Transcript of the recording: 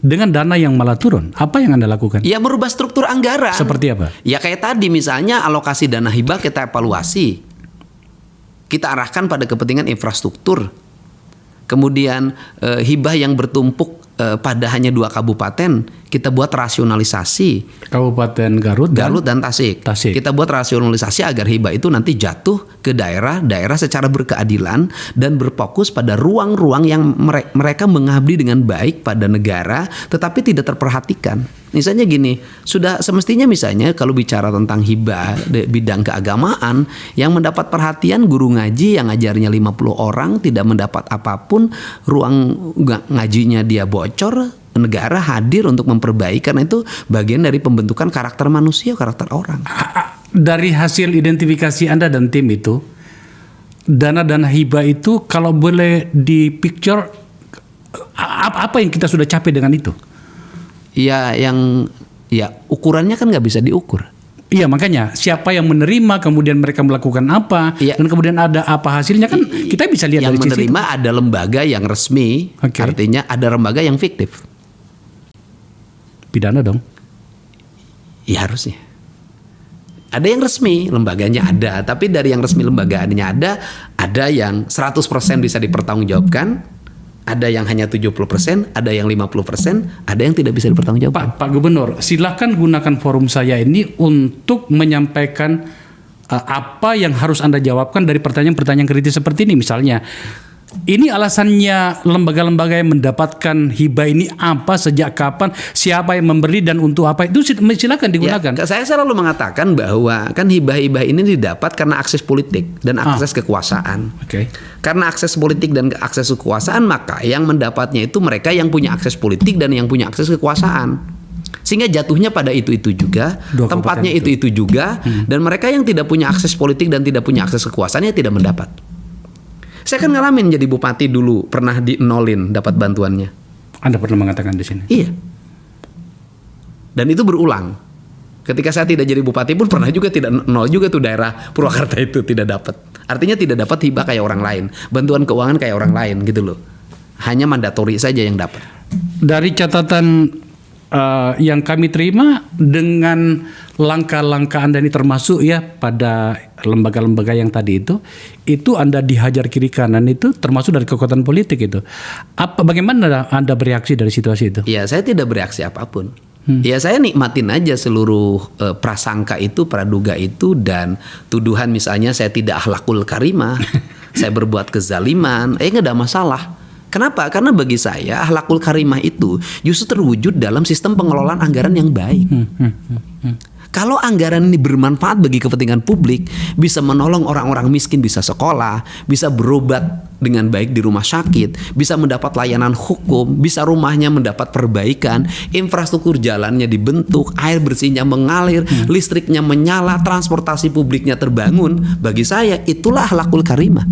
dengan dana yang malah turun. Apa yang Anda lakukan? Ya merubah struktur anggaran. Seperti apa? Ya kayak tadi misalnya alokasi dana hibah kita evaluasi. Kita arahkan pada kepentingan infrastruktur. Kemudian hibah yang bertumpuk pada hanya 2 kabupaten, kita buat rasionalisasi. Kabupaten Garut dan Tasik. Kita buat rasionalisasi agar hibah itu nanti jatuh ke daerah-daerah secara berkeadilan dan berfokus pada ruang-ruang yang mereka mengabdi dengan baik pada negara, tetapi tidak terperhatikan. Misalnya gini, sudah semestinya misalnya kalau bicara tentang hibah di bidang keagamaan, yang mendapat perhatian guru ngaji yang ngajarnya 50 orang tidak mendapat apapun, ruang ngajinya dia bocor, negara hadir untuk memperbaiki, karena itu bagian dari pembentukan karakter manusia, karakter orang. Dari hasil identifikasi Anda dan tim itu, dana-dana hibah itu kalau boleh di picture, apa yang kita sudah capai dengan itu? Ya ukurannya kan nggak bisa diukur. Iya, makanya siapa yang menerima, kemudian mereka melakukan apa, dan kemudian ada apa hasilnya, kan kita bisa lihat yang dari menerima sisi ada lembaga yang resmi, artinya ada lembaga yang fiktif. Pidana dong? Ya harusnya. Ada yang resmi, lembaganya ada, tapi dari yang resmi lembaganya ada yang 100% bisa dipertanggungjawabkan, ada yang hanya 70%, ada yang 50%, ada yang tidak bisa dipertanggungjawabkan. Pak Gubernur, silakan gunakan forum saya ini untuk menyampaikan apa yang harus Anda jawabkan dari pertanyaan-pertanyaan kritis seperti ini. Misalnya, ini alasannya lembaga-lembaga yang mendapatkan hibah ini apa, sejak kapan, siapa yang memberi, dan untuk apa, itu silakan digunakan. Ya, saya selalu mengatakan bahwa kan hibah-hibah ini didapat karena akses politik dan akses kekuasaan. Karena akses politik dan akses kekuasaan, maka yang mendapatnya itu mereka yang punya akses politik dan yang punya akses kekuasaan. Sehingga jatuhnya pada itu-itu juga, tempatnya itu-itu juga, dan mereka yang tidak punya akses politik dan tidak punya akses kekuasaannya tidak mendapat. Saya kan ngalamin jadi bupati dulu, pernah di-nolin dapat bantuannya. Anda pernah mengatakan di sini? Iya. Dan itu berulang. Ketika saya tidak jadi bupati pun pernah juga tidak nol juga tuh daerah Purwakarta itu tidak dapat. Artinya tidak dapat hibah kayak orang lain, bantuan keuangan kayak orang lain gitu loh. Hanya mandatori saja yang dapat. Dari catatan yang kami terima, dengan langkah-langkah Anda ini termasuk ya pada lembaga-lembaga yang tadi itu Anda dihajar kiri kanan, itu termasuk dari kekuatan politik itu. Bagaimana Anda bereaksi dari situasi itu? Ya, saya tidak bereaksi apapun. Ya, saya nikmatin aja seluruh prasangka itu, praduga itu, dan tuduhan misalnya saya tidak akhlakul karimah, saya berbuat kezaliman, nggak ada masalah. Kenapa? Karena bagi saya akhlakul karimah itu justru terwujud dalam sistem pengelolaan anggaran yang baik. Kalau anggaran ini bermanfaat bagi kepentingan publik, bisa menolong orang-orang miskin bisa sekolah, bisa berobat dengan baik di rumah sakit, bisa mendapat layanan hukum, bisa rumahnya mendapat perbaikan, infrastruktur jalannya dibentuk, air bersihnya mengalir, listriknya menyala, transportasi publiknya terbangun. Bagi saya itulah akhlakul karimah.